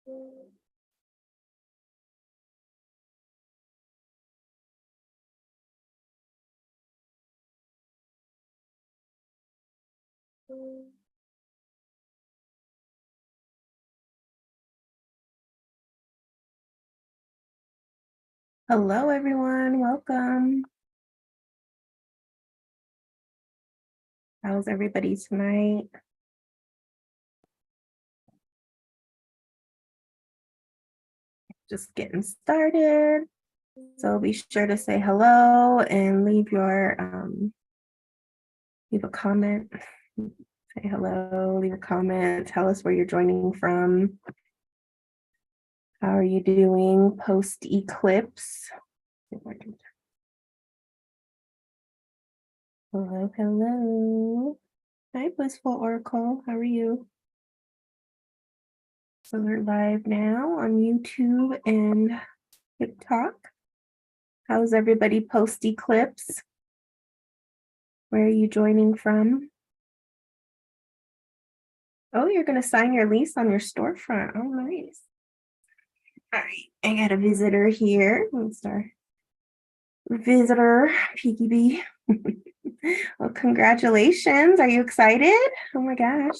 Hello, everyone. Welcome. How's everybody tonight? Just getting started. So be sure to say hello and leave a comment. Say hello, leave a comment. Tell us where you're joining from. How are you doing post eclipse? Hello, hello. Hi, Blissful Oracle. How are you? So we're live now on YouTube and TikTok. How's everybody post eclipse? Where are you joining from? Oh, you're going to sign your lease on your storefront. Oh, nice. All right, I got a visitor here. Let's start. Visitor, Peaky Bee. Well, congratulations. Are you excited? Oh my gosh.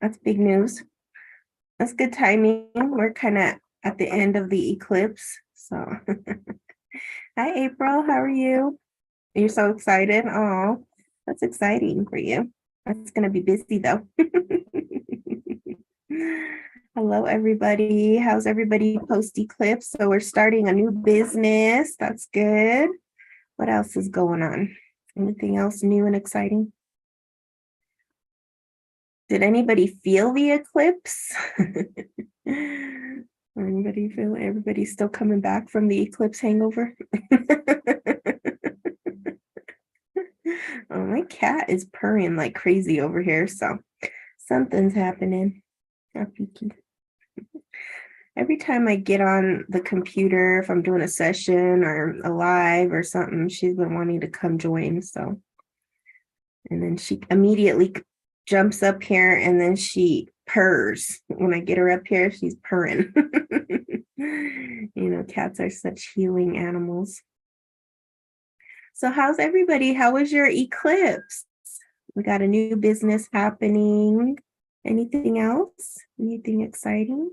That's big news. That's good timing. We're kind of at the end of the eclipse. So, hi, April. How are you? You're so excited. Oh, that's exciting for you. That's going to be busy though. Hello, everybody. How's everybody post eclipse? So we're starting a new business. That's good. What else is going on? Anything else new and exciting? Did anybody feel the eclipse? Anybody feel everybody's still coming back from the eclipse hangover? Oh, my cat is purring like crazy over here, so something's happening. Every time I get on the computer, if I'm doing a session or a live or something, she's been wanting to come join. So, and then she immediately jumps up here and then she purrs. When I get her up here, she's purring. Cats are such healing animals. So how's everybody? How was your eclipse? We got a new business happening. Anything else? Anything exciting?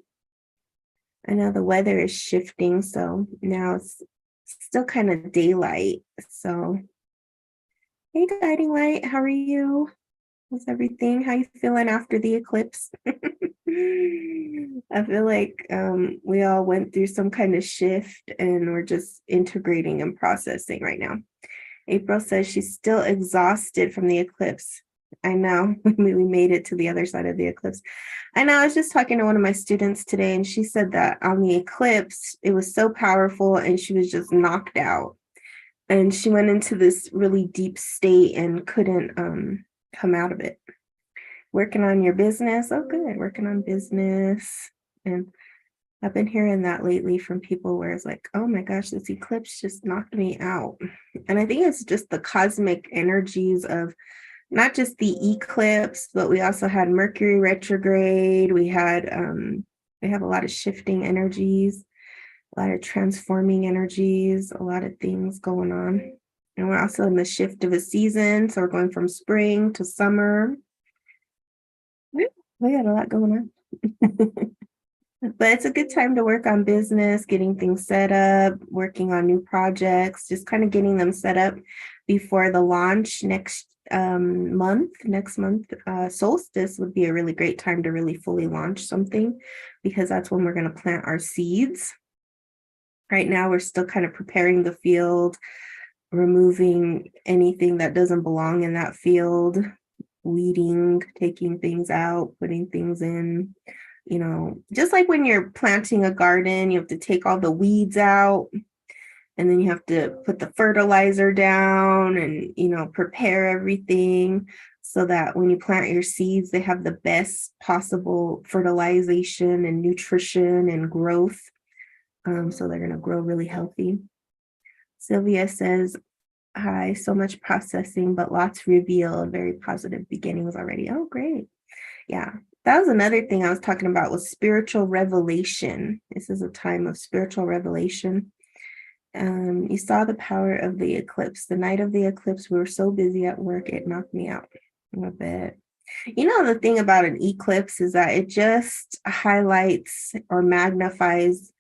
I know the weather is shifting, so now it's still kind of daylight. So, hey, Guiding Light, how are you? How's everything? How you feeling after the eclipse? I feel like we all went through some kind of shift and we're just integrating and processing right now. April says she's still exhausted from the eclipse. I know we made it to the other side of the eclipse. I know I was just talking to one of my students today and she said that on the eclipse, it was so powerful and she was just knocked out. And she went into this really deep state and couldn't come out of it. Working on your business. Oh, good. Working on business. And I've been hearing that lately from people where it's like, oh my gosh, this eclipse just knocked me out. And I think it's just the cosmic energies of not just the eclipse, but we also had Mercury retrograde. We have a lot of shifting energies, a lot of transforming energies, a lot of things going on. And we're also in the shift of a season. So we're going from spring to summer. We got a lot going on. But it's a good time to work on business, getting things set up, working on new projects, just kind of getting them set up before the launch next month. Next month, solstice would be a really great time to really fully launch something because that's when we're going to plant our seeds. Right now, we're still kind of preparing the field, removing anything that doesn't belong in that field, weeding, taking things out, putting things in. Just like when you're planting a garden, you have to take all the weeds out and then you have to put the fertilizer down and, prepare everything so that when you plant your seeds, they have the best possible fertilization and nutrition and growth. So they're going to grow really healthy. Sylvia says, hi, so much processing, but lots revealed, very positive beginnings already. Oh, great. Yeah. That was another thing I was talking about was spiritual revelation. This is a time of spiritual revelation. You saw the power of the eclipse. The night of the eclipse, we were so busy at work, it knocked me out a bit. You know, the thing about an eclipse is that it just highlights or magnifies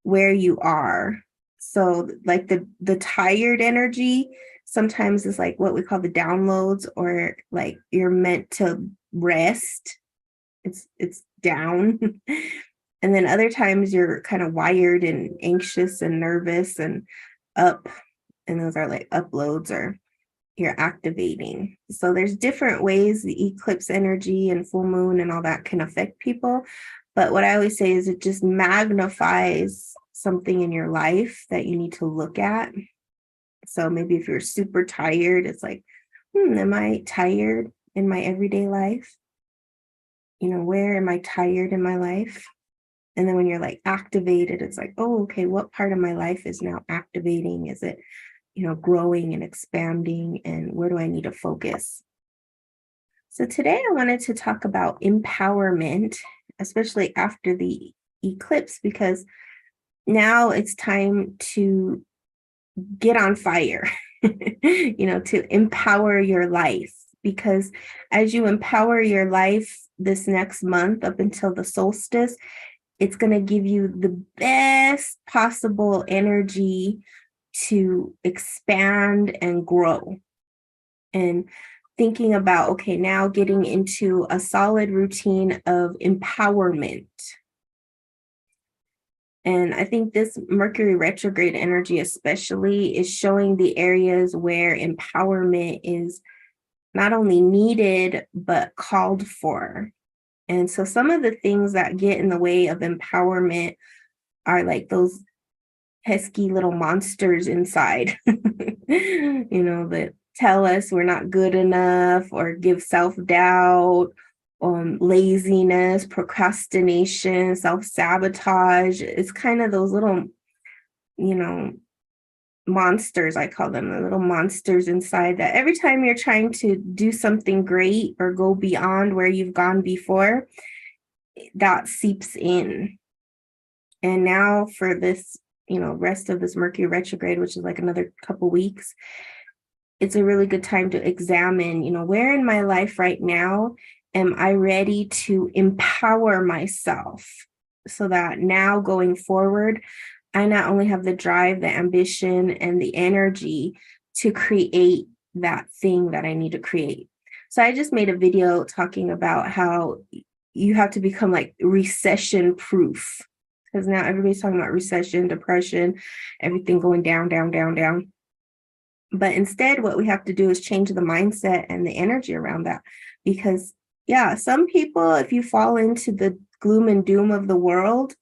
where you are. So like the tired energy sometimes is like what we call the downloads, or like you're meant to rest. It's down. And then other times you're kind of wired and anxious and nervous and up, and those are like uploads, or you're activating. So there's different ways the eclipse energy and full moon and all that can affect people. But what I always say is it just magnifies something in your life that you need to look at. So maybe if you're super tired, it's like, am I tired in my everyday life? You know, where am I tired in my life? And then when you're like activated, it's like, oh, okay, what part of my life is now activating? Is it, growing and expanding? And where do I need to focus? So today I wanted to talk about empowerment, especially after the eclipse, because now it's time to get on fire, to empower your life. Because as you empower your life this next month up until the solstice, it's going to give you the best possible energy to expand and grow. And thinking about, okay, now getting into a solid routine of empowerment. And I think this Mercury retrograde energy especially is showing the areas where empowerment is not only needed, but called for. And so some of the things that get in the way of empowerment are like those pesky little monsters inside, that tell us we're not good enough or give self-doubt, laziness, procrastination, self-sabotage. It's kind of those little, monsters, I call them, the little monsters inside that every time you're trying to do something great or go beyond where you've gone before, that seeps in. And now for this, rest of this Mercury retrograde, which is like another couple weeks, it's a really good time to examine, where in my life right now am I ready to empower myself so that now going forward, I not only have the drive, the ambition, and the energy to create that thing that I need to create. So I just made a video talking about how you have to become like recession proof, because now everybody's talking about recession, depression, everything going down, down, down, down. But instead, what we have to do is change the mindset and the energy around that. Because, some people, if you fall into the gloom and doom of the world,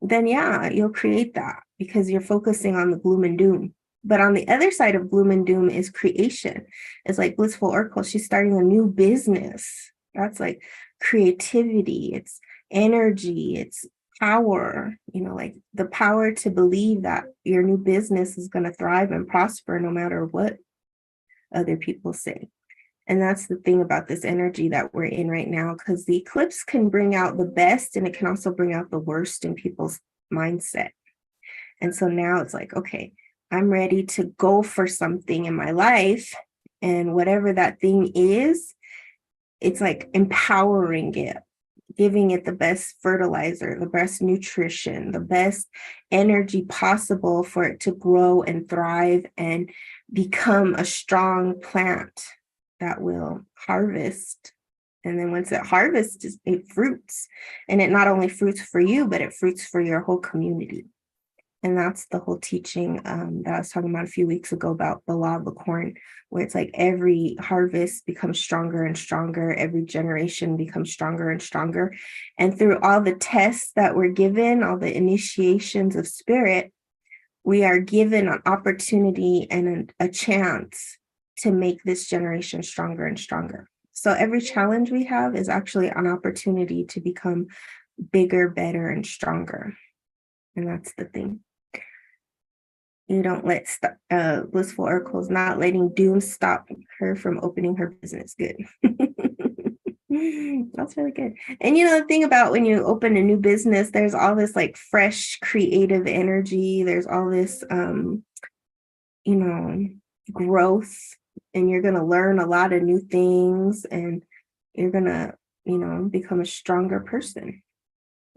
then you'll create that because you're focusing on the gloom and doom. But on the other side of gloom and doom is creation. It's like Blissful Oracle, she's starting a new business. That's like creativity, it's energy, it's power, like the power to believe that your new business is going to thrive and prosper no matter what other people say. And that's the thing about this energy that we're in right now, because the eclipse can bring out the best and it can also bring out the worst in people's mindset. And so now it's like, okay, I'm ready to go for something in my life. And whatever that thing is, it's like empowering it, giving it the best fertilizer, the best nutrition, the best energy possible for it to grow and thrive and become a strong plant that will harvest. And then once it harvests, it fruits. And it not only fruits for you, but it fruits for your whole community. And that's the whole teaching that I was talking about a few weeks ago about the law of the corn, where it's like every harvest becomes stronger and stronger. Every generation becomes stronger and stronger. And through all the tests that we're given, all the initiations of spirit, we are given an opportunity and a chance to make this generation stronger and stronger. So every challenge we have is actually an opportunity to become bigger, better, and stronger. And that's the thing. You don't let Blissful Oracle's not letting doom stop her from opening her business. Good. That's really good. And the thing about when you open a new business, there's all this like fresh creative energy. There's all this you know, growth, and you're going to learn a lot of new things, and you're going to, become a stronger person.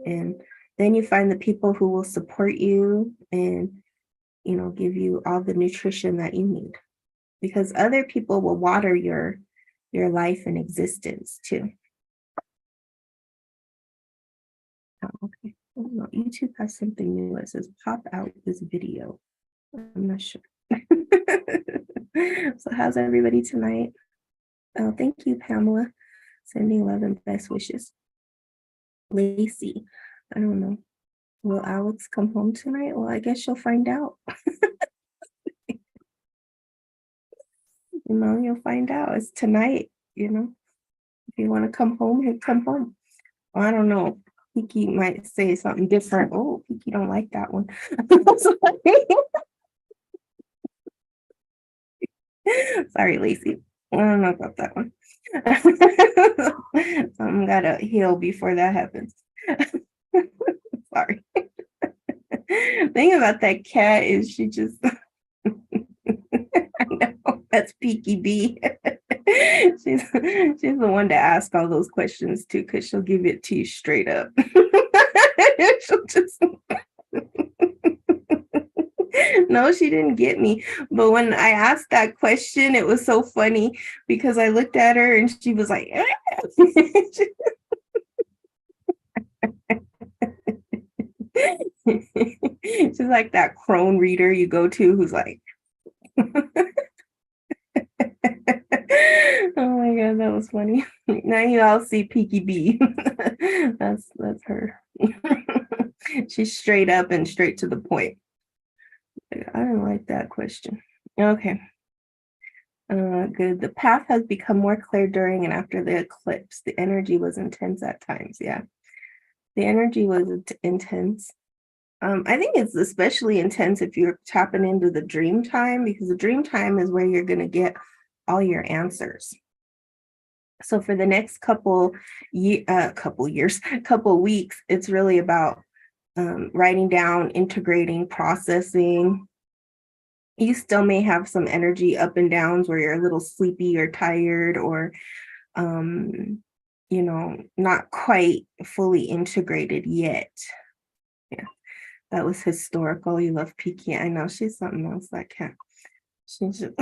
And then you find the people who will support you and, give you all the nutrition that you need, because other people will water your life and existence too. Oh, okay. I don't know. YouTube has something new. It says pop out this video. I'm not sure. So how's everybody tonight? Oh, thank you, Pamela. Sending love and best wishes. Lacey, I don't know. Will Alex come home tonight? Well, I guess you'll find out. You'll find out. It's tonight, If you want to come home, he'll come home. Well, I don't know. Kiki might say something different. Oh, Kiki don't like that one. Sorry, Lacey. I don't know about that one. I'm gotta heal before that happens. Sorry. Thing about that cat is she just I know, that's Peaky B. She's the one to ask all those questions too, because she'll give it to you straight up. She'll just No, she didn't get me. But when I asked that question, it was so funny because I looked at her and she was like, she's like that crone reader you go to who's like, oh my God, that was funny. Now you all see Peaky B. That's her. She's straight up and straight to the point. I don't like that question. Okay. Good. The path has become more clear during and after the eclipse. The energy was intense at times. Yeah. The energy was intense. I think it's especially intense if you're tapping into the dream time, because the dream time is where you're going to get all your answers. So for the next couple weeks, it's really about writing down, integrating, processing. You still may have some energy up and downs where you're a little sleepy or tired, or not quite fully integrated yet. Yeah, that was historical. You love Peaky. I know she's something else, that cat. She's just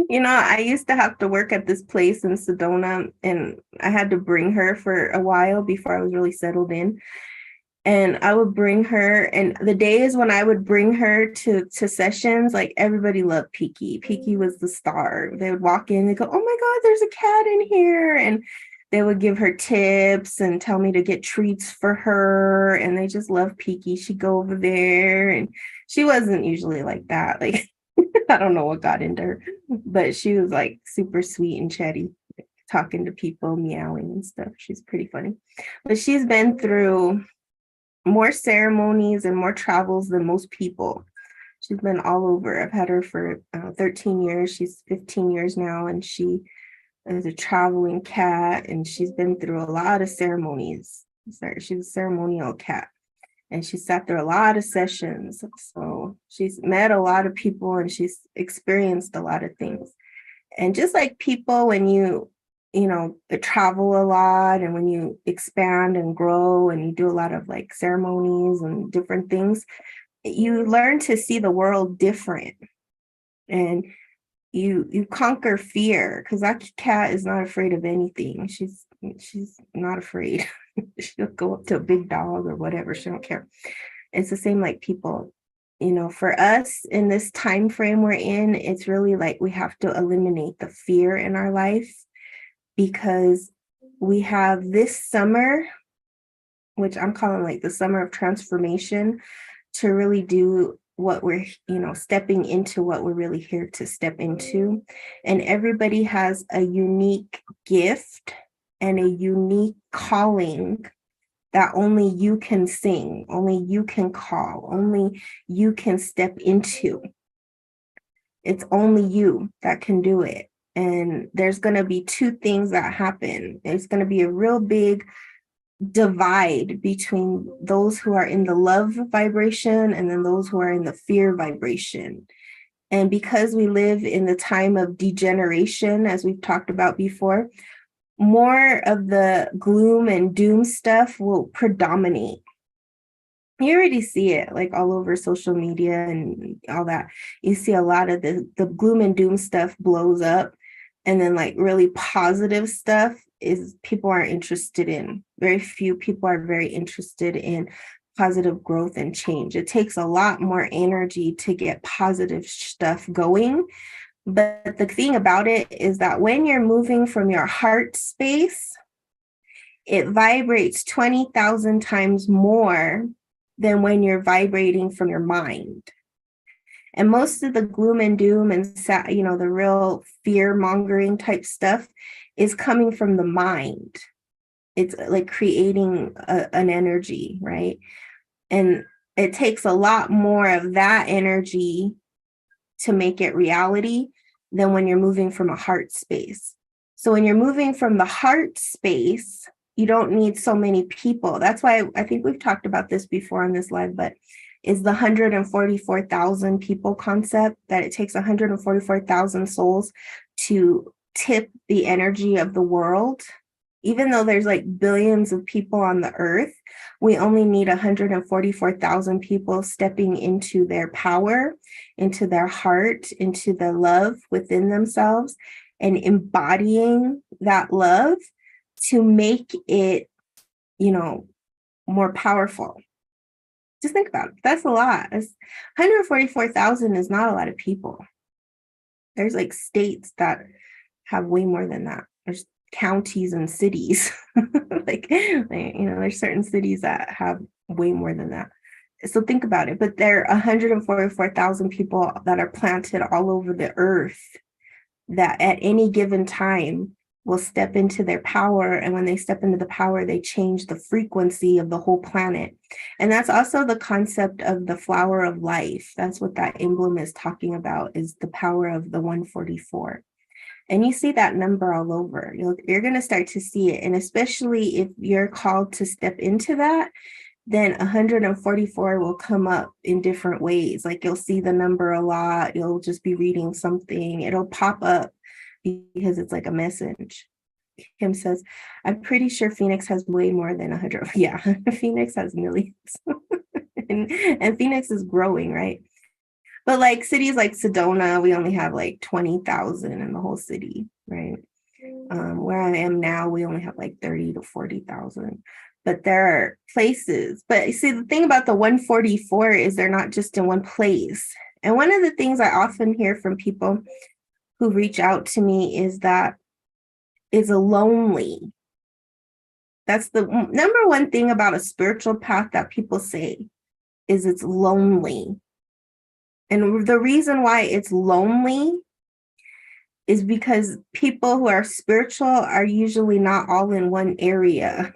I used to have to work at this place in Sedona, and I had to bring her for a while before I was really settled in. And I would bring her, and the days when I would bring her to sessions, like everybody loved Peaky. Peaky was the star. They would walk in and go, oh my God, there's a cat in here. And they would give her tips and tell me to get treats for her. And they just loved Peaky. She'd go over there, and she wasn't usually like that. Like, I don't know what got into her, but she was like super sweet and chatty, talking to people, meowing and stuff. She's pretty funny. But she's been through more ceremonies and more travels than most people. She's been all over. I've had her for 13 years. She's 15 years now, and she is a traveling cat, and she's been through a lot of ceremonies. She's a ceremonial cat, and she sat through a lot of sessions. So she's met a lot of people, and she's experienced a lot of things. And just like people, when you travel a lot, and when you expand and grow and you do a lot of like ceremonies and different things, you learn to see the world different, and you conquer fear, because that cat is not afraid of anything. She's not afraid. She'll go up to a big dog or whatever. She don't care. It's the same like people. For us in this time frame we're in, it's really like we have to eliminate the fear in our life, because we have this summer, which I'm calling like the summer of transformation, to really do what we're, stepping into what we're really here to step into. And everybody has a unique gift and a unique calling that only you can sing, only you can call, only you can step into. It's only you that can do it. And there's going to be two things that happen. It's going to be a real big divide between those who are in the love vibration and then those who are in the fear vibration. And because we live in the time of degeneration, as we've talked about before, more of the gloom and doom stuff will predominate. You already see it like all over social media and all that. You see a lot of the gloom and doom stuff blows up, and then like really positive stuff is people aren't interested in. Very few people are very interested in positive growth and change. It takes a lot more energy to get positive stuff going. But the thing about it is that when you're moving from your heart space, it vibrates 20,000 times more than when you're vibrating from your mind. And most of the gloom and doom and the real fear mongering type stuff is coming from the mind. It's like creating an energy, right? And it takes a lot more of that energy to make it reality than when you're moving from a heart space. So when you're moving from the heart space, you don't need so many people. That's why I think we've talked about this before on this live, but is the 144,000 people concept, that it takes 144,000 souls to tip the energy of the world. Even though there's like billions of people on the earth, we only need 144,000 people stepping into their power, into their heart, into the love within themselves, and embodying that love to make it, more powerful. Just think about it. That's a lot. 144,000 is not a lot of people. There's like states that have way more than that. There's counties and cities. There's certain cities that have way more than that. So think about it. But there are 144,000 people that are planted all over the earth that at any given time will step into their power. And when they step into the power, they change the frequency of the whole planet. And that's also the concept of the flower of life. That's what that emblem is talking about, is the power of the 144. And you see that number all over. You're going to start to see it. And especially if you're called to step into that, then 144 will come up in different ways. Like you'll see the number a lot. You'll just be reading something. It'll pop up because it's like a message. Kim says, I'm pretty sure Phoenix has way more than 100. Yeah, Phoenix has millions. and Phoenix is growing, right? But like cities like Sedona, we only have like 20,000 in the whole city, right? Where I am now, we only have like 30 to 40,000. But there are places. But you see, the thing about the 144 is they're not just in one place. And one of the things I often hear from people who reach out to me is that it's lonely. That's the number one thing about a spiritual path that people say, is it's lonely. And the reason why it's lonely is because people who are spiritual are usually not all in one area.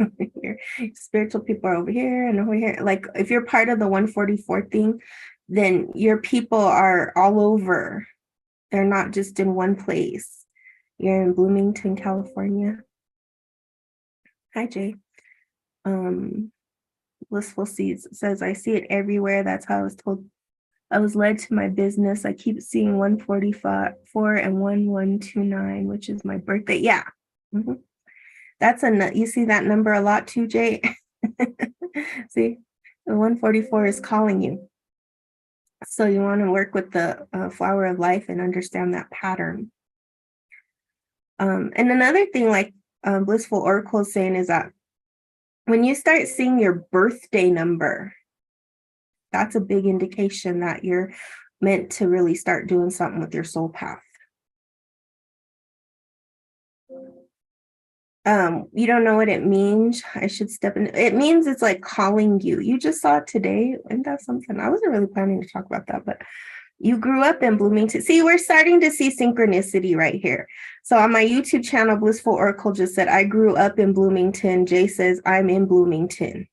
Spiritual people are over here and over here. Like if you're part of the 144 thing, then your people are all over. They're not just in one place. You're in Bloomington, California. Hi, Jay. Blissful Seeds says, I see it everywhere. That's how I was told. I was led to my business. I keep seeing 144 and 1129, which is my birthday. Yeah. Mm-hmm. That's you see that number a lot too, Jay? See, the 144 is calling you. So you want to work with the flower of life and understand that pattern. And another thing, like Blissful Oracle is saying, is that when you start seeing your birthday number, that's a big indication that you're meant to really start doing something with your soul path. You don't know what it means. I should step in. It means it's like calling you. You just saw it today. And that's something I wasn't really planning to talk about that, but you grew up in Bloomington. See, we're starting to see synchronicity right here. So on my YouTube channel, Blissful Oracle just said, I grew up in Bloomington. Jay says, I'm in Bloomington.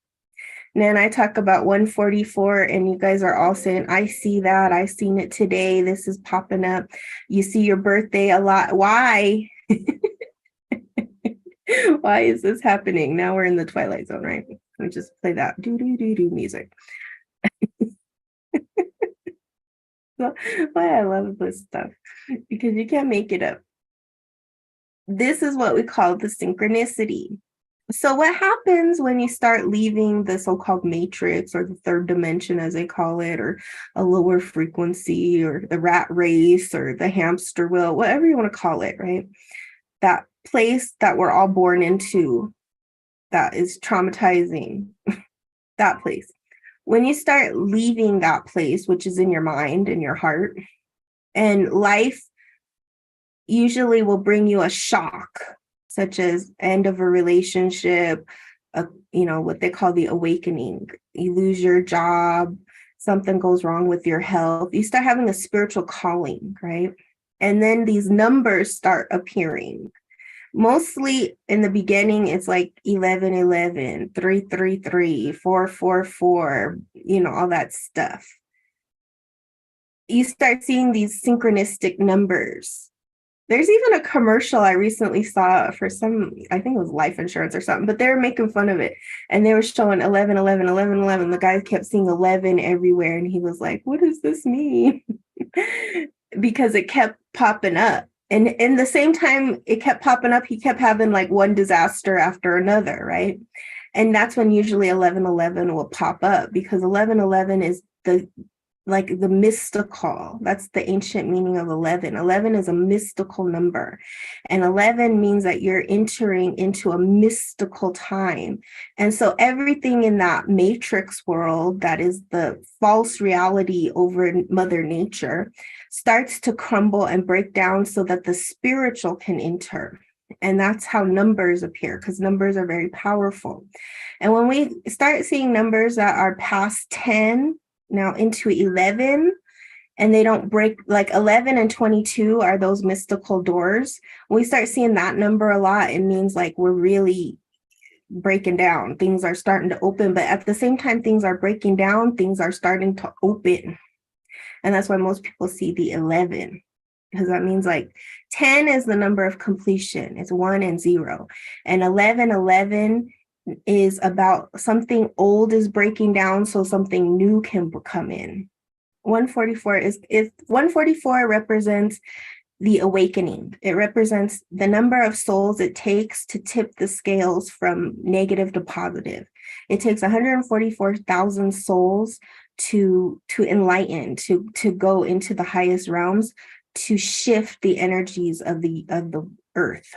And I talk about 144, and you guys are all saying, I see that. I seen it today. This is popping up. You see your birthday a lot. Why? Why is this happening? Now we're in the twilight zone, right? We just play that do music. So why I love this stuff, because you can't make it up. This is what we call the synchronicity. So what happens when you start leaving the so-called matrix, or the third dimension, as they call it, or a lower frequency, or the rat race, or the hamster wheel, whatever you want to call it, right? That place that we're all born into, that is traumatizing, that place. When you start leaving that place, which is in your mind and your heart, and life usually will bring you a shock, such as end of a relationship, what they call the awakening. You lose your job, something goes wrong with your health. You start having a spiritual calling, right? And then these numbers start appearing. Mostly in the beginning, it's like 1111, 333, 444, all that stuff. You start seeing these synchronistic numbers. There's even a commercial I recently saw for I think it was life insurance or something, but they were making fun of it. And they were showing 11, 11, 11, 11. The guy kept seeing 11 everywhere. And he was like, what does this mean? Because it kept popping up. And in the same time it kept popping up, he kept having like one disaster after another, right? And that's when usually 1111 will pop up, because 1111 is the mystical. That's the ancient meaning of 11. 11 is a mystical number. And 11 means that you're entering into a mystical time. And so everything in that matrix world, that is the false reality over Mother Nature, starts to crumble and break down so that the spiritual can enter. And that's how numbers appear, because numbers are very powerful. And when we start seeing numbers that are past 10, now into 11, and they don't break, like 11 and 22 are those mystical doors. When we start seeing that number a lot, it means like we're really breaking down. Things are starting to open, but at the same time things are breaking down, things are starting to open. And that's why most people see the 11, because that means like 10 is the number of completion. It's 1 and 0. And 11 is about something old is breaking down so something new can come in. 144 represents the awakening. It represents the number of souls it takes to tip the scales from negative to positive. It takes 144,000 souls to enlighten, to go into the highest realms, to shift the energies of the earth.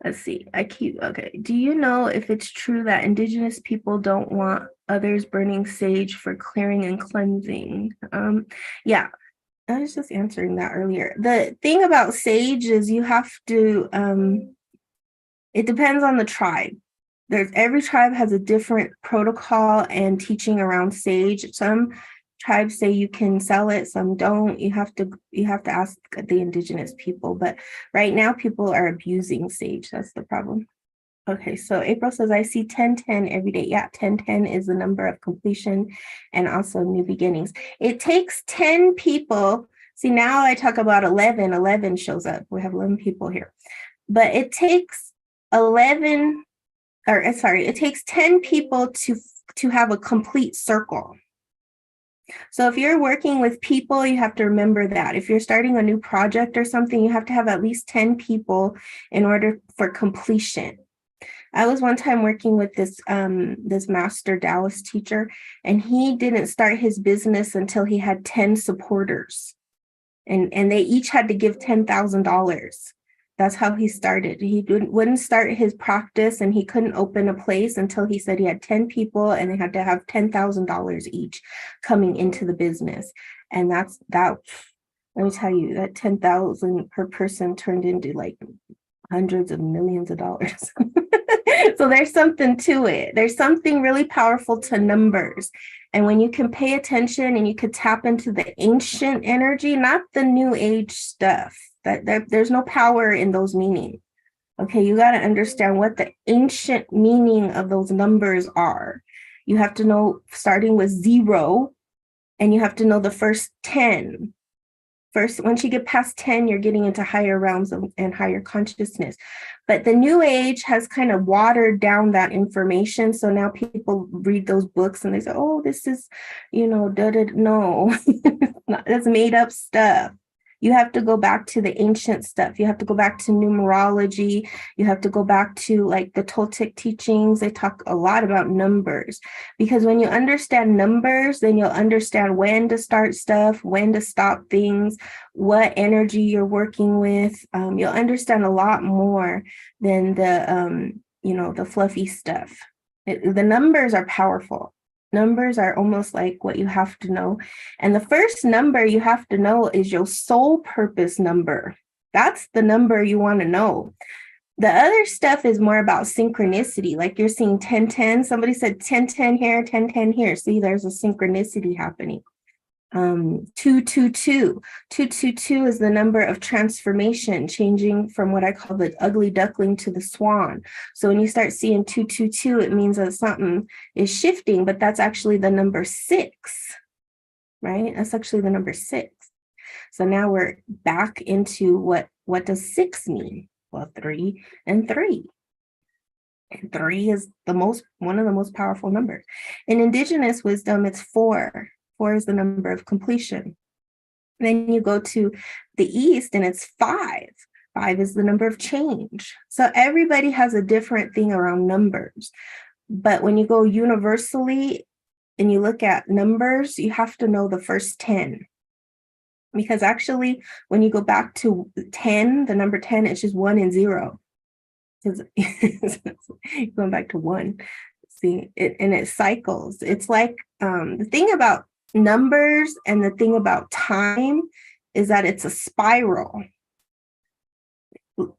Let's see. Okay. Do you know if it's true that Indigenous people don't want others burning sage for clearing and cleansing? Yeah, I was just answering that earlier. The thing about sage is you have to, it depends on the tribe. Every tribe has a different protocol and teaching around sage. Some tribes say you can sell it, some don't. You have to ask the Indigenous people. But right now people are abusing sage. That's the problem. Okay, so April says, I see 1010 every day. Yeah, 1010 is the number of completion and also new beginnings. It takes 10 people. See, now I talk about 11. 11 shows up. We have 11 people here. But it takes 10 people to have a complete circle. So if you're working with people, you have to remember that. If you're starting a new project or something, you have to have at least 10 people in order for completion. I was one time working with this master Taoist teacher, and he didn't start his business until he had 10 supporters. And they each had to give $10,000. That's how he started. He wouldn't start his practice, and he couldn't open a place until he said he had 10 people and they had to have $10,000 each coming into the business. And that, let me tell you, that 10,000 per person turned into like hundreds of millions of dollars. So there's something to it. There's something really powerful to numbers. And when you can pay attention and you could tap into the ancient energy, not the new age stuff, that there's no power in those meanings. Okay, you got to understand what the ancient meaning of those numbers are. You have to know starting with 0, and you have to know the first 10. First, once you get past 10, you're getting into higher realms and higher consciousness. But the New Age has kind of watered down that information. So now people read those books and they say, oh, this is, no, that's made up stuff. You have to go back to the ancient stuff. You have to go back to numerology. You have to go back to like the Toltec teachings. They talk a lot about numbers, because when you understand numbers, then you'll understand when to start stuff, when to stop things, what energy you're working with. You'll understand a lot more than the fluffy stuff. The numbers are powerful. Numbers are almost like what you have to know. And the first number you have to know is your soul purpose number. That's the number you want to know. The other stuff is more about synchronicity. Like you're seeing 1010. Somebody said 1010 here, 1010 here. See, there's a synchronicity happening. 222. 222 is the number of transformation, changing from what I call the ugly duckling to the swan. So when you start seeing 222, it means that something is shifting, but that's actually the number 6, right? That's actually the number 6. So now we're back into what does 6 mean? Well, 3 and 3. And 3 is one of the most powerful numbers. In indigenous wisdom, it's 4. 4 is the number of completion. Then you go to the East and it's 5. 5 is the number of change. So everybody has a different thing around numbers. But when you go universally and you look at numbers, you have to know the first 10. Because actually, when you go back to 10, the number 10, it's just 1 and 0. Because going back to 1. See, it cycles. It's like the thing about numbers and the thing about time is that it's a spiral.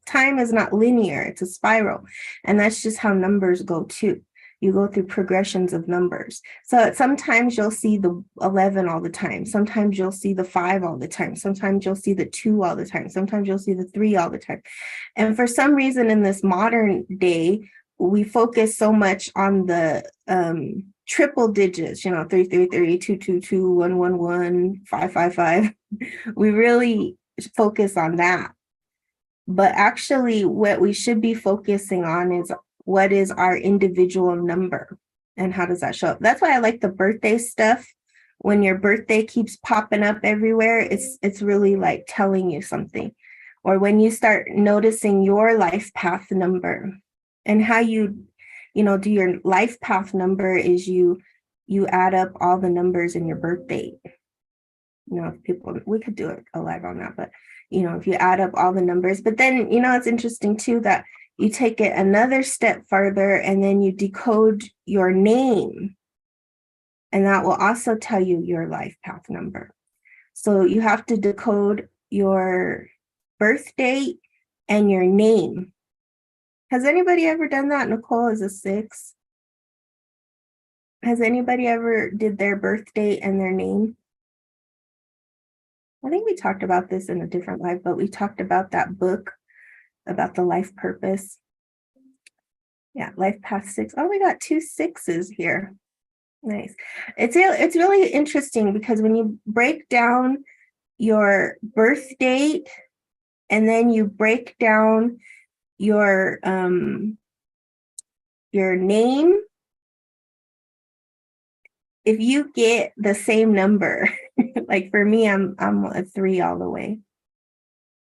Time is not linear, it's a spiral. And that's just how numbers go too. You go through progressions of numbers. So sometimes you'll see the 11 all the time. Sometimes you'll see the 5 all the time. Sometimes you'll see the 2 all the time. Sometimes you'll see the 3 all the time. And for some reason in this modern day, we focus so much on the triple digits, 333, 222, 111, 555. We really focus on that. But actually, what we should be focusing on is what is our individual number and how does that show up. That's why I like the birthday stuff. When your birthday keeps popping up everywhere, it's really like telling you something. Or when you start noticing your life path number, and how you do your life path number is you add up all the numbers in your birth date. We could do a live on that, but if you add up all the numbers, but then it's interesting too that you take it another step further and then you decode your name, and that will also tell you your life path number. So you have to decode your birth date and your name. Has anybody ever done that? Nicole is a 6. Has anybody ever did their birth date and their name? I think we talked about this in a different live, but we talked about that book about the life purpose. Yeah, life path 6. Oh, we got 2 6s here. Nice. It's really interesting because when you break down your birth date and then you break down your name, if you get the same number, like for me, I'm a 3 all the way.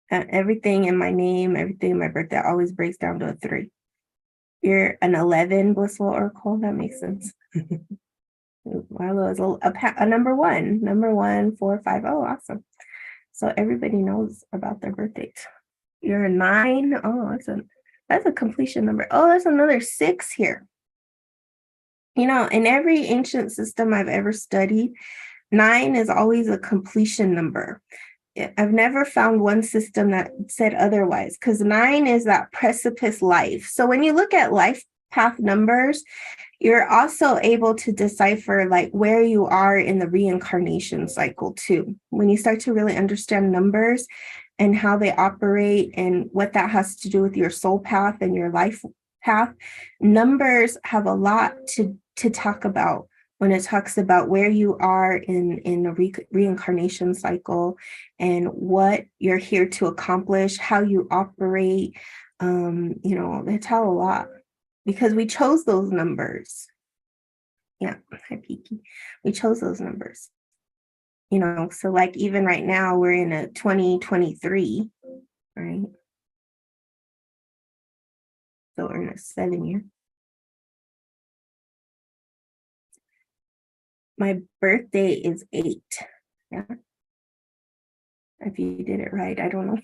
Everything in my name, everything in my birthday always breaks down to a 3. You're an 11, Blissful Oracle. That makes sense. Milo is a number 1. Number 1, 4, 5. Oh, awesome. So everybody knows about their birth dates. You're a 9. Oh, that's a completion number. Oh, that's another 6 here. In every ancient system I've ever studied, 9 is always a completion number. I've never found one system that said otherwise, because 9 is that precipice life. So when you look at life path numbers, you're also able to decipher like where you are in the reincarnation cycle too. When you start to really understand numbers and how they operate and what that has to do with your soul path and your life path, numbers have a lot to to talk about when it talks about where you are in a reincarnation cycle and what you're here to accomplish, how you operate. They tell a lot because we chose those numbers. Yeah, hi Peaky. We chose those numbers. So like even right now we're in a 2023, right? So we're in a 7-year. My birthday is 8. Yeah. If you did it right, I don't know.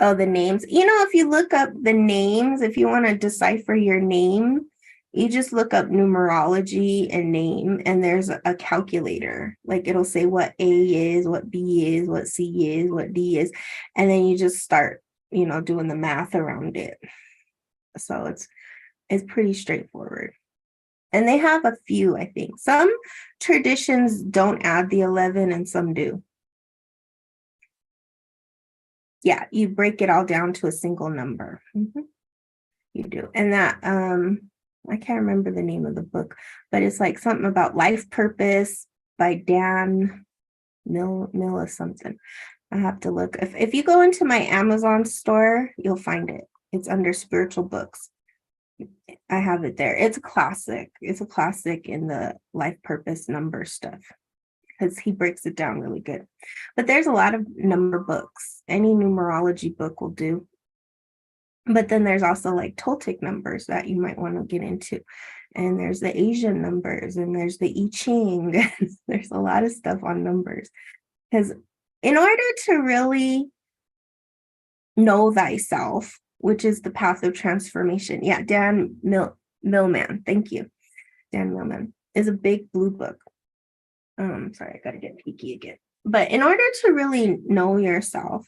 Oh, the names. If you look up the names, if you want to decipher your name, you just look up numerology and name, and there's a calculator. Like it'll say what A is, what B is, what C is, what D is, and then you just start, doing the math around it. So it's pretty straightforward. And they have a few, I think. Some traditions don't add the 11 and some do. Yeah, you break it all down to a single number. Mm-hmm. You do. And that, I can't remember the name of the book, but it's like something about life purpose by Dan Mill or something. I have to look. If you go into my Amazon store, you'll find it. It's under spiritual books. I have it there. It's a classic. It's a classic in the life purpose number stuff because he breaks it down really good. But there's a lot of number books. Any numerology book will do. But then there's also like Toltec numbers that you might want to get into. And there's the Asian numbers and there's the I Ching. There's a lot of stuff on numbers. Because in order to really know thyself, which is the path of transformation. Yeah, Dan Millman. Thank you. Dan Millman is a big blue book. Sorry, I gotta get peeky again. But in order to really know yourself,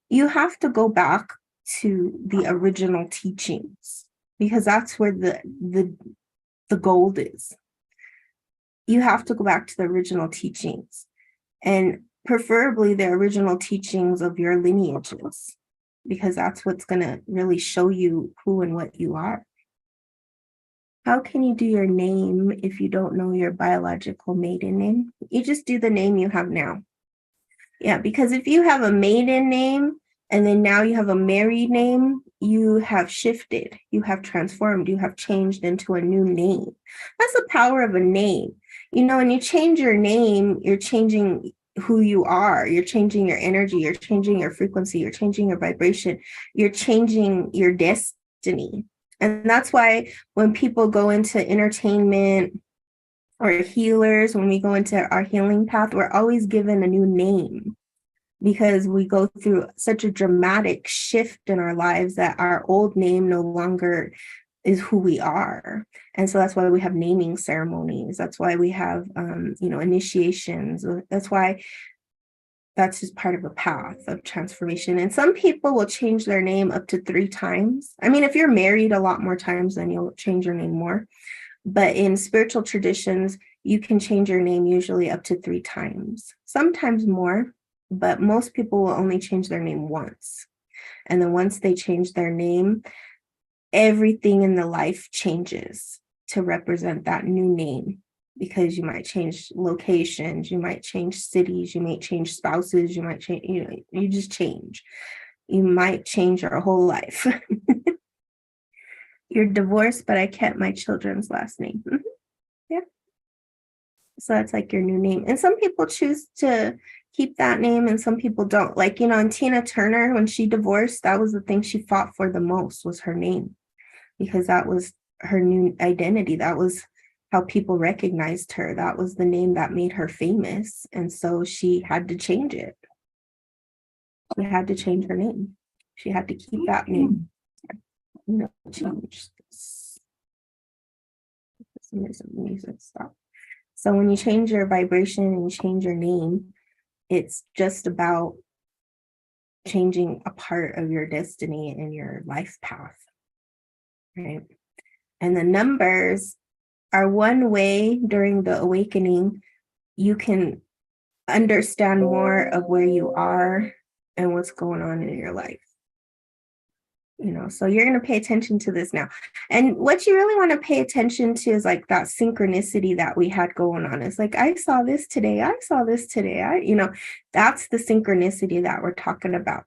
you have to go back to the original teachings because that's where the gold is. You have to go back to the original teachings and preferably the original teachings of your lineages, because that's what's going to really show you who and what you are. How can you do your name if you don't know your biological maiden name? You just do the name you have now. Yeah, because if you have a maiden name and then now you have a married name, you have shifted, you have transformed, you have changed into a new name. That's the power of a name. When you change your name, you're changing who you are, you're changing your energy, you're changing your frequency, you're changing your vibration, you're changing your destiny. And that's why when people go into entertainment or healers, when we go into our healing path, we're always given a new name because we go through such a dramatic shift in our lives that our old name no longer is who we are. And so that's why we have naming ceremonies. That's why we have, initiations. That's just part of a path of transformation. And some people will change their name up to 3 times. I mean, if you're married a lot more times, then you'll change your name more. But in spiritual traditions, you can change your name usually up to 3 times, sometimes more, but most people will only change their name once. And then once they change their name, everything in the life changes to represent that new name, because you might change locations, you might change cities, you might change spouses, you might change, you just change. You might change your whole life. You're divorced, but I kept my children's last name. Mm-hmm. Yeah. So that's like your new name. And some people choose to keep that name and some people don't. Like, and Tina Turner, when she divorced, that was the thing she fought for the most, was her name, because that was her new identity. That was how people recognized her. That was the name that made her famous. And so she had to change it. She had to change her name. She had to keep that name. Change this. Music stop. So when you change your vibration and you change your name, it's just about changing a part of your destiny and your life path, right? And the numbers are one way during the awakening you can understand more of where you are and what's going on in your life. So you're going to pay attention to this now. And what you really want to pay attention to is like that synchronicity that we had going on. It's like, I saw this today. I saw this today. That's the synchronicity that we're talking about.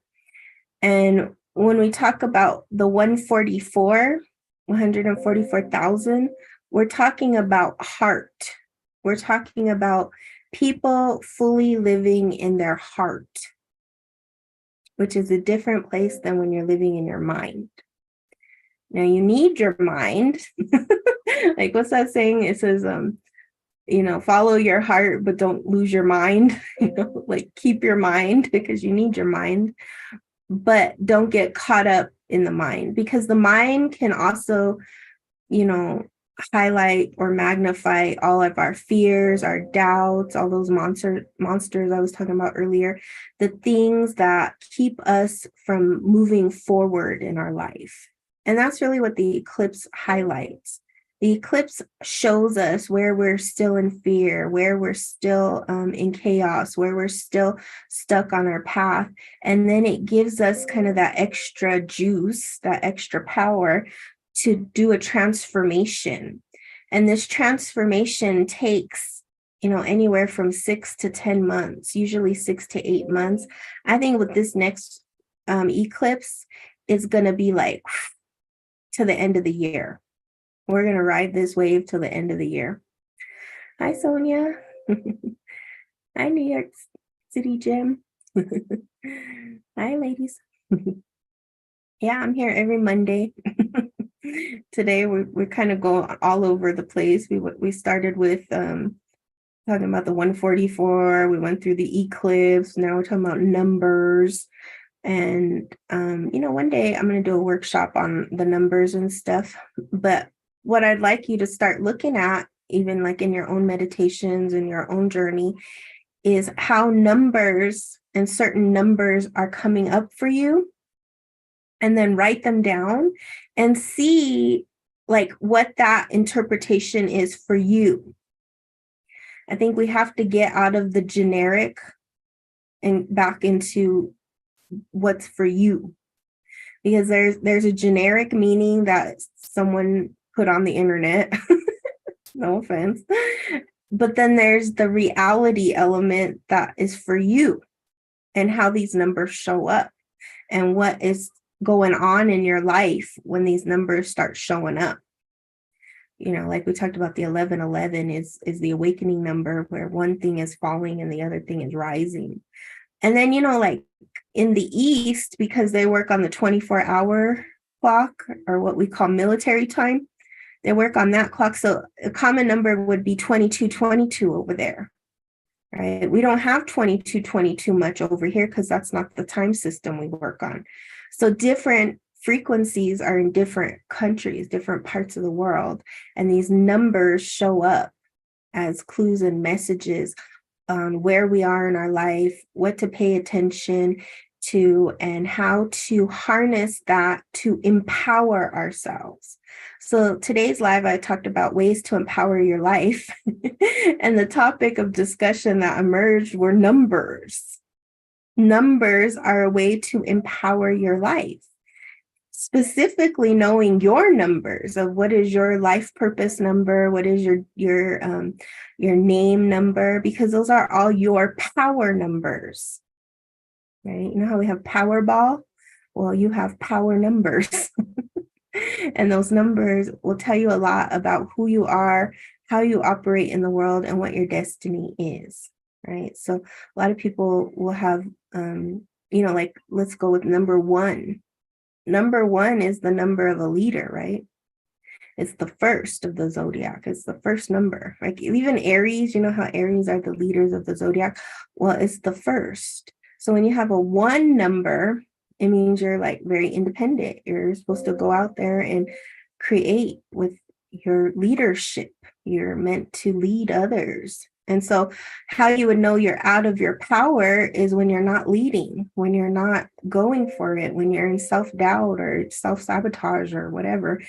And when we talk about the 144,000, we're talking about heart. We're talking about people fully living in their heart, which is a different place than when you're living in your mind. Now you need your mind. Like, what's that saying? It says, follow your heart, but don't lose your mind. Like, keep your mind because you need your mind, but don't get caught up in the mind, because the mind can also, highlight or magnify all of our fears, our doubts, all those monsters I was talking about earlier, the things that keep us from moving forward in our life. And that's really what the eclipse highlights. The eclipse shows us where we're still in fear, where we're still in chaos, where we're still stuck on our path. And then it gives us kind of that extra juice, that extra power to do a transformation. And this transformation takes, anywhere from 6 to 10 months, usually 6 to 8 months. I think with this next eclipse, it's going to be like to the end of the year. We're going to ride this wave till the end of the year. Hi, Sonia. Hi, New York City Gym. Hi, ladies. Yeah, I'm here every Monday. Today, we're kind of going all over the place. We started with talking about the 144. We went through the eclipse. Now we're talking about numbers. And, one day I'm going to do a workshop on the numbers and stuff. But what I'd like you to start looking at, even like in your own meditations and your own journey, is how numbers and certain numbers are coming up for you. And then write them down and see like what that interpretation is for you. I think we have to get out of the generic and back into what's for you, because there's a generic meaning that someone put on the internet. No offense. But then there's the reality element that is for you, and how these numbers show up and what is going on in your life when these numbers start showing up. Like we talked about, the 1111 is the awakening number, where one thing is falling and the other thing is rising. And then, like in the East, because they work on the 24-hour clock, or what we call military time, they work on that clock. So a common number would be 2222 over there, right? We don't have 2222 much over here because that's not the time system we work on. So different frequencies are in different countries, different parts of the world. And these numbers show up as clues and messages on where we are in our life, what to pay attention to, and how to harness that to empower ourselves. So today's live, I talked about ways to empower your life. And the topic of discussion that emerged were numbers. Numbers are a way to empower your life. Specifically knowing your numbers of what is your life purpose number, what is your name number, because those are all your power numbers, right? You know how we have Powerball? Well, you have power numbers. And those numbers will tell you a lot about who you are, how you operate in the world, and what your destiny is, right? So a lot of people will have, like, let's go with number one. Number one is the number of a leader, right? It's the first of the zodiac. It's the first number. Like even Aries, you know how Aries are the leaders of the zodiac? Well, it's the first. So when you have a one number, it means you're like very independent. You're supposed to go out there and create with your leadership. You're meant to lead others. And so how you would know you're out of your power is when you're not leading, when you're not going for it, when you're in self-doubt or self-sabotage or whatever,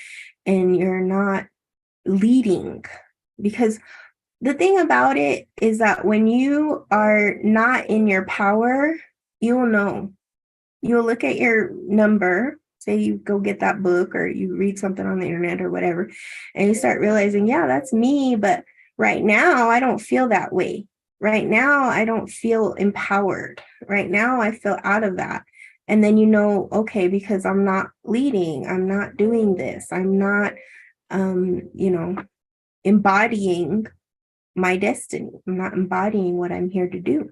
and you're not leading. Because the thing about it is that when you are not in your power, you'll know. You'll look at your number say you go get that book or you read something on the internet or whatever, and you start realizing, yeah, that's me. But right now, I don't feel that way. Right now, I don't feel empowered. Right now, I feel out of that. And then, okay, because I'm not leading, I'm not doing this, I'm not, embodying my destiny. I'm not embodying what I'm here to do.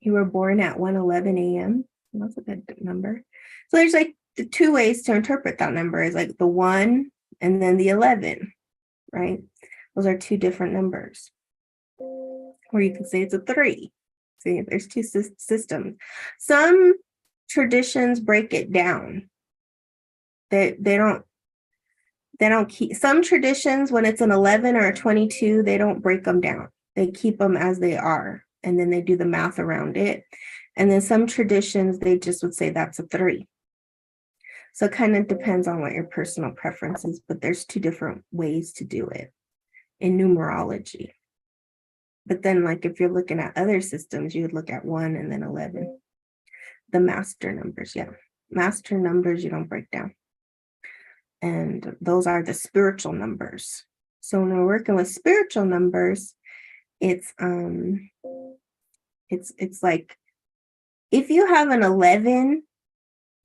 You were born at 1:11 a.m. That's a good number. So there's like the two ways to interpret that number is like the 1 and then the 11, right? Those are two different numbers. Or you can say it's a 3. See, there's two systems. Some traditions break it down. They don't keep some traditions when it's an 11 or a 22, they don't break them down. They keep them as they are, and then they do the math around it. And then some traditions, they just would say that's a 3. So it kind of depends on what your personal preference is, but there's two different ways to do it in numerology. But then, like, if you're looking at other systems, you would look at 1 and then 11. The master numbers, yeah. Master numbers, you don't break down. And those are the spiritual numbers. So when we're working with spiritual numbers, it's like if you have an 11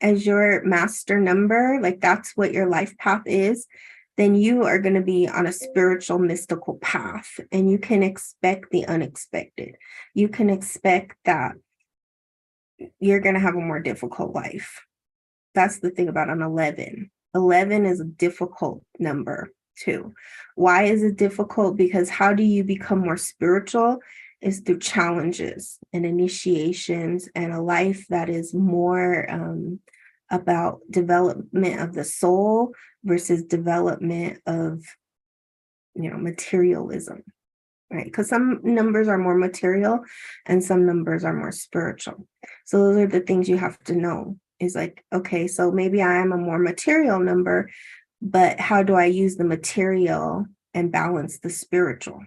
as your master number, like that's what your life path is, then you are going to be on a spiritual mystical path, and you can expect the unexpected. You can expect that you're going to have a more difficult life. That's the thing about an 11. 11 is a difficult number too. Why is it difficult? Because how do you become more spiritual is through challenges and initiations and a life that is more about development of the soul versus development of, materialism, right? Because some numbers are more material and some numbers are more spiritual. So those are the things you have to know. Is like, okay, so maybe I am a more material number, but how do I use the material and balance the spiritual?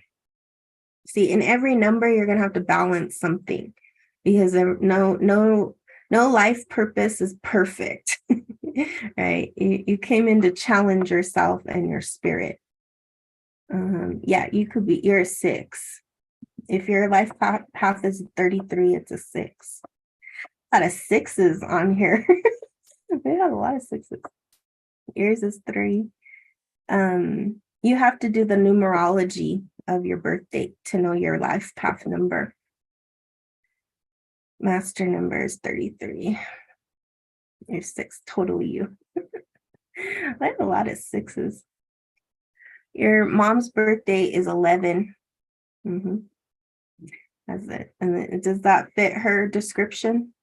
See, in every number, you're going to have to balance something because no life purpose is perfect, right? You came in to challenge yourself and your spirit. You're a 6. If your life path is 33, it's a 6. A lot of 6s on here. We have a lot of 6s. Yours is 3. You have to do the numerology of your birth date to know your life path number. Master number is 33. You're 6, totally you. I have a lot of 6s. Your mom's birthday is 11. That's it. And then, does that fit her description?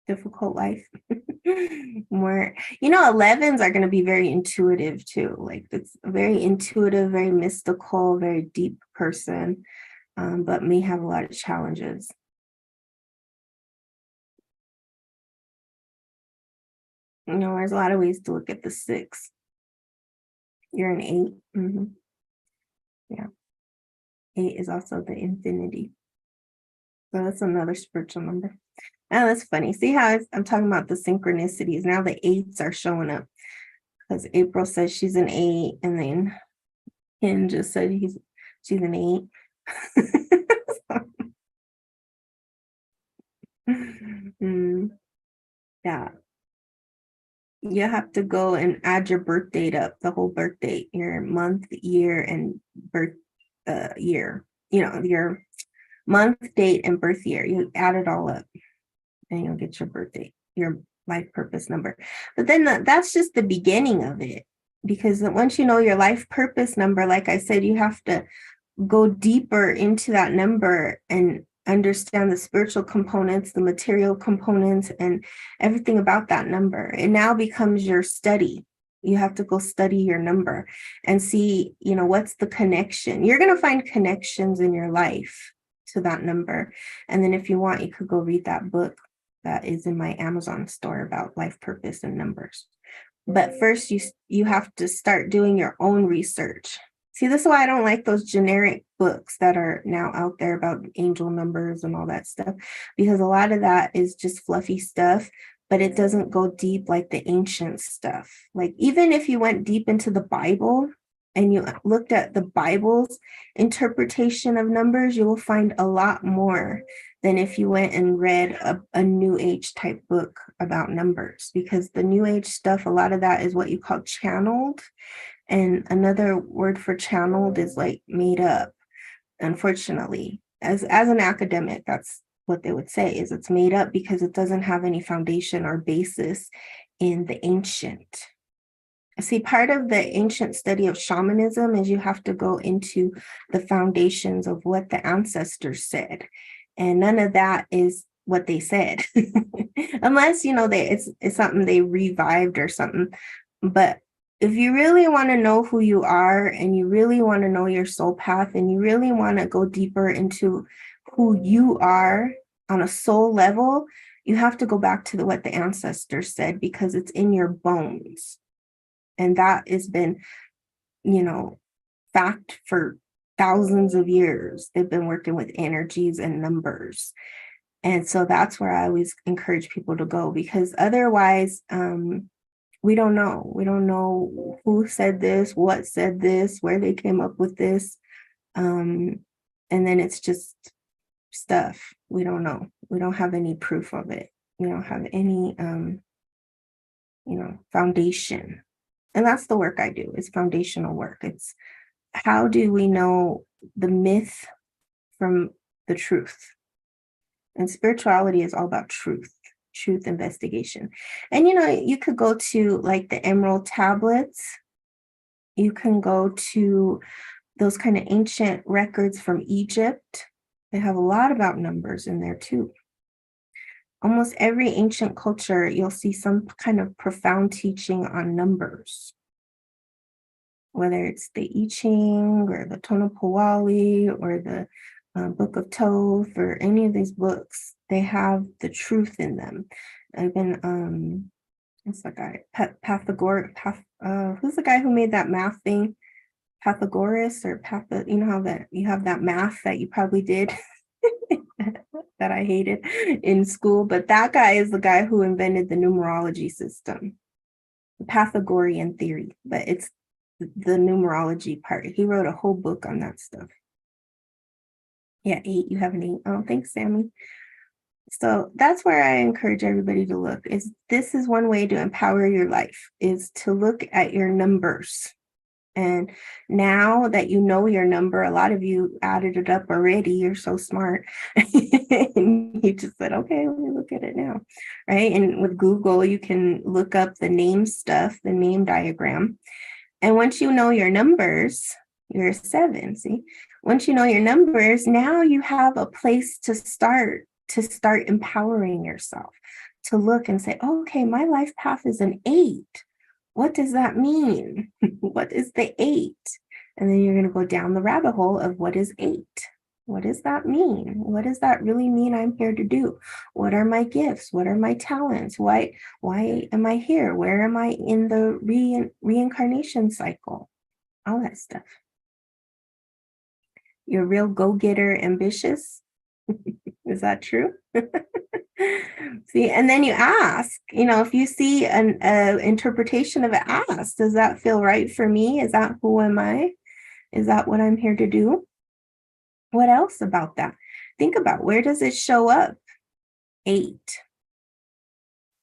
Difficult life. More, 11s are going to be very intuitive too. Like it's a very intuitive, very mystical, very deep person, but may have a lot of challenges. There's a lot of ways to look at the 6. You're an 8. Yeah. 8 is also the infinity. So that's another spiritual number. Oh, that's funny. See how I'm talking about the synchronicities. Now the 8s are showing up because April says she's an 8, and then Ken just said she's an 8. Yeah. You have to go and add your birth date up, the whole birth date, your month, year, and birth year. Your month, date, and birth year. You add it all up, and you'll get your birth date, your life purpose number. But then that's just the beginning of it, because once you know your life purpose number, like I said, you have to go deeper into that number and understand the spiritual components, the material components, and everything about that number. It now becomes your study. You have to go study your number and see, what's the connection. You're going to find connections in your life to that number. And then if you want, you could go read that book that is in my Amazon store about life purpose and numbers. But first, you have to start doing your own research. See, this is why I don't like those generic books that are now out there about angel numbers and all that stuff, because a lot of that is just fluffy stuff, but it doesn't go deep like the ancient stuff. Like even if you went deep into the Bible and you looked at the Bible's interpretation of numbers, you will find a lot more than if you went and read a New Age type book about numbers, because the New Age stuff, a lot of that is what you call channeled. And another word for channeled is like made up, unfortunately. As an academic, that's what they would say, is it's made up because it doesn't have any foundation or basis in the ancient. See, part of the ancient study of shamanism is you have to go into the foundations of what the ancestors said. And none of that is what they said, unless, it's something they revived or something. But if you really want to know who you are, and you really want to know your soul path, and you really want to go deeper into who you are on a soul level, you have to go back to what the ancestors said, because it's in your bones. And that has been, fact for thousands of years. They've been working with energies and numbers. And so that's where I always encourage people to go, because otherwise, we don't know. We don't know who said this, what said this, where they came up with this. And then it's just stuff. We don't know. We don't have any proof of it. We don't have any, foundation. And that's the work I do, is foundational work. It's how do we know the myth from the truth? And spirituality is all about truth investigation. And, you could go to like the Emerald Tablets. You can go to those kind of ancient records from Egypt. They have a lot about numbers in there too. Almost every ancient culture, you'll see some kind of profound teaching on numbers, whether it's the I Ching or the Tonopawali or the Book of Thoth or any of these books. They have the truth in them. Even what's that guy? Who's the guy who made that math thing? Pythagoras or how that you have that math that you probably did that I hated in school, but that guy is the guy who invented the numerology system, the Pythagorean theory, but it's the numerology part. He wrote a whole book on that stuff. Yeah, 8, you have an 8. Oh, thanks, Sammy. So that's where I encourage everybody to look. This is one way to empower your life, is to look at your numbers. And now that you know your number, a lot of you added it up already. You're so smart. And you just said, okay, let me look at it now. Right. And with Google, you can look up the name stuff, the name diagram. And once you know your numbers, you're a 7. See, once you know your numbers, now you have a place to start empowering yourself, to look and say, okay, my life path is an 8. What does that mean? What is the 8? And then you're going to go down the rabbit hole of what is 8? What does that mean? What does that really mean I'm here to do? What are my gifts? What are my talents? Why am I here? Where am I in the reincarnation cycle? All that stuff. You're real go-getter, ambitious. Is that true? See, and then you ask, if you see an interpretation of it, ask, does that feel right for me? Is that who am I? Is that what I'm here to do? What else about that? Think about, where does it show up? 8.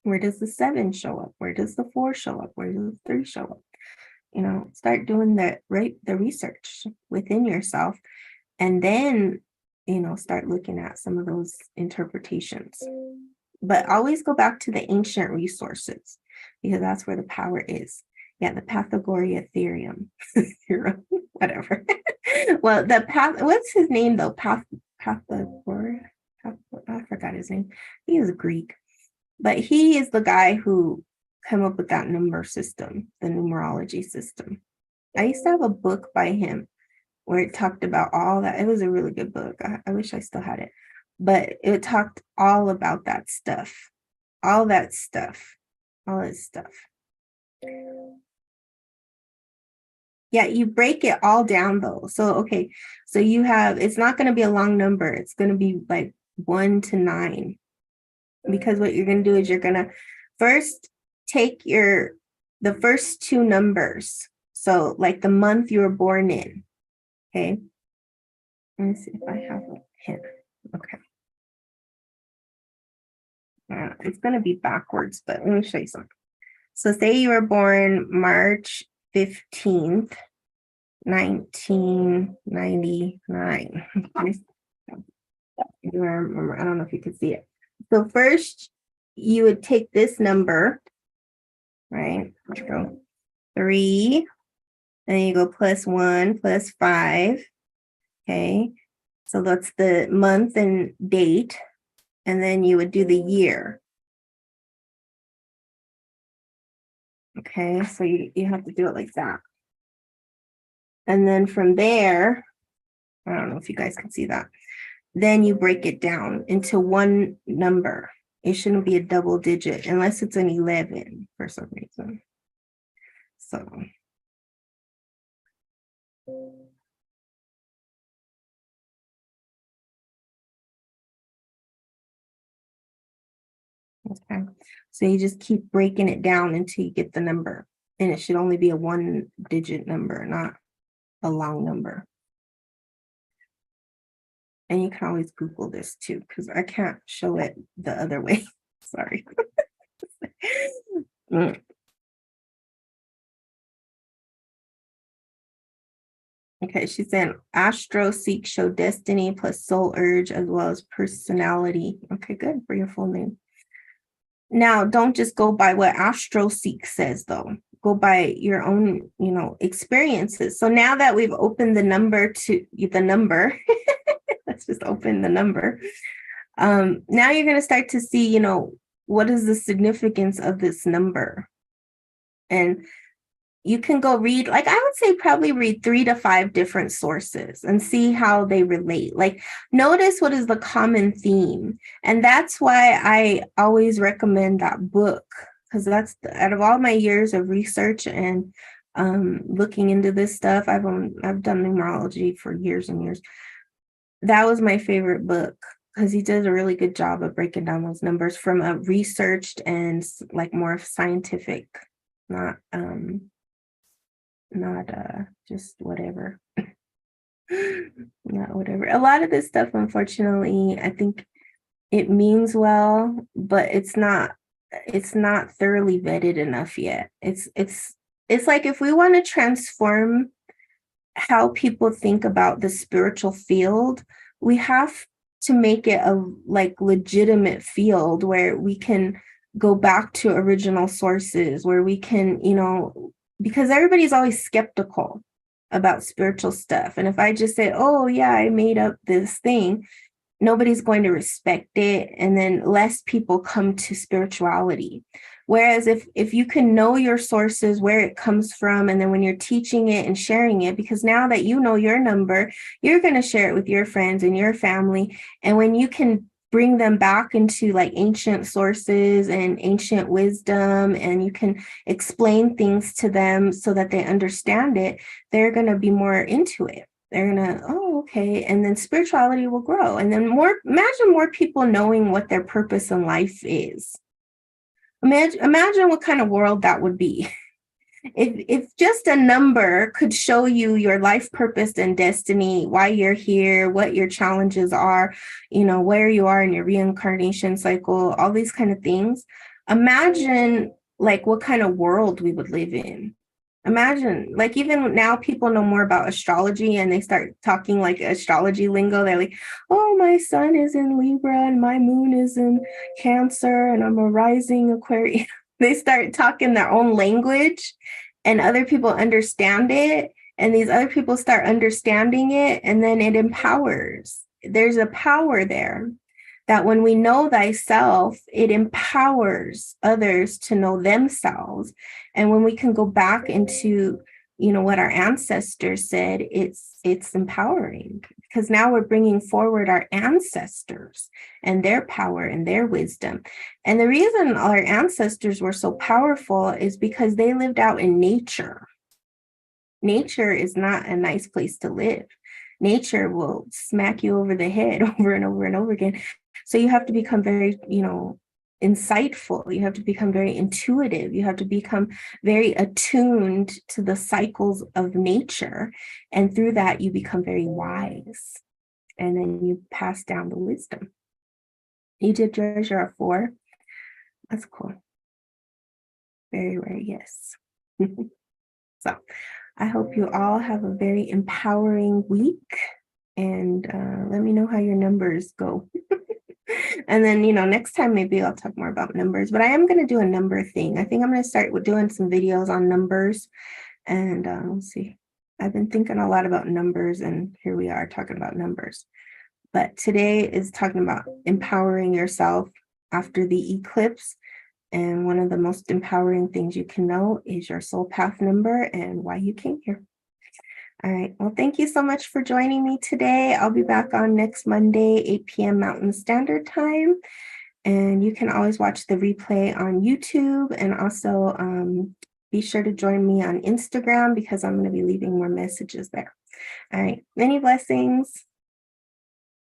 Where does the 7 show up? Where does the 4 show up? Where does the 3 show up? Start doing the research within yourself, and then start looking at some of those interpretations. But always go back to the ancient resources, because that's where the power is. Yeah, the Pythagorean theorem. Whatever. Well, what's his name though? Pythagoras? I forgot his name. He is Greek. But he is the guy who came up with that number system, the numerology system. I used to have a book by him where it talked about all that. It was a really good book. I wish I still had it. But it talked all about that stuff. All that stuff. Yeah, you break it all down though. So, okay. So you have, it's not going to be a long number. It's going to be like 1 to 9. Because what you're going to do is you're going to first take the first two numbers. So like the month you were born in. Okay. Let me see if I have a pen. Okay. It's going to be backwards, but let me show you something. So say you were born March 15th, 1999. I don't know if you can see it. So first you would take this number, right? Go 3, and you go +1, +5. Okay. So that's the month and date. And then you would do the year. Okay, so you have to do it like that. And then from there, I don't know if you guys can see that. Then you break it down into one number. It shouldn't be a double digit unless it's an 11 for some reason. So. Okay, so you just keep breaking it down until you get the number. And it should only be a 1-digit number, not a long number. And you can always Google this too, because I can't show it the other way. Sorry. Okay, she said astro seek show destiny plus soul urge as well as personality. Okay, good for your full name. Now, don't just go by what astro seek says though. Go by your own, experiences. So now that we've opened the number to the number, let's just open the number. Now you're going to start to see, what is the significance of this number? And you can go read, like I would say probably read 3 to 5 different sources and see how they relate. Like notice what is the common theme. And that's why I always recommend that book, because that's out of all my years of research and looking into this stuff, I've done numerology for years and years. That was my favorite book because he did a really good job of breaking down those numbers from a researched and like more scientific, not just whatever. Not whatever. A lot of this stuff, unfortunately, I think it means well, but it's not thoroughly vetted enough yet. It's like if we want to transform how people think about the spiritual field, we have to make it a like legitimate field where we can go back to original sources, where we can, because everybody's always skeptical about spiritual stuff. And if I just say, oh yeah, I made up this thing, nobody's going to respect it. And then less people come to spirituality. Whereas if you can know your sources, where it comes from, and then when you're teaching it and sharing it, because now that you know your number, you're going to share it with your friends and your family. And when you can bring them back into like ancient sources and ancient wisdom, and you can explain things to them so that they understand it, they're going to be more into it. They're going to, oh, okay. And then spirituality will grow. And then imagine more people knowing what their purpose in life is. Imagine what kind of world that would be. If just a number could show you your life purpose and destiny, why you're here, what your challenges are, where you are in your reincarnation cycle, all these kind of things. Imagine like what kind of world we would live in. Imagine, like even now people know more about astrology and they start talking like astrology lingo. They're like, oh, my sun is in Libra and my moon is in Cancer and I'm a rising Aquarius. They start talking their own language and other people understand it. And these other people start understanding it, and then it empowers. There's a power there that when we know thyself, it empowers others to know themselves. And when we can go back into, what our ancestors said, it's empowering, because now we're bringing forward our ancestors and their power and their wisdom. And the reason our ancestors were so powerful is because they lived out in nature. Nature is not a nice place to live. Nature will smack you over the head over and over and over again. So you have to become very, insightful. You have to become very intuitive. You have to become very attuned to the cycles of nature. And through that, you become very wise. And then you pass down the wisdom. You did yours, you're a 4. That's cool. Very rare, yes. So I hope you all have a very empowering week, and let me know how your numbers go. And then, next time maybe I'll talk more about numbers, but I am going to do a number thing. I think I'm going to start with doing some videos on numbers, and we'll see. I've been thinking a lot about numbers, and here we are talking about numbers. But today is talking about empowering yourself after the eclipse. And one of the most empowering things you can know is your soul path number and why you came here. All right. Well, thank you so much for joining me today. I'll be back on next Monday, 8 p.m. Mountain Standard Time. And you can always watch the replay on YouTube. And also be sure to join me on Instagram because I'm going to be leaving more messages there. All right. Many blessings.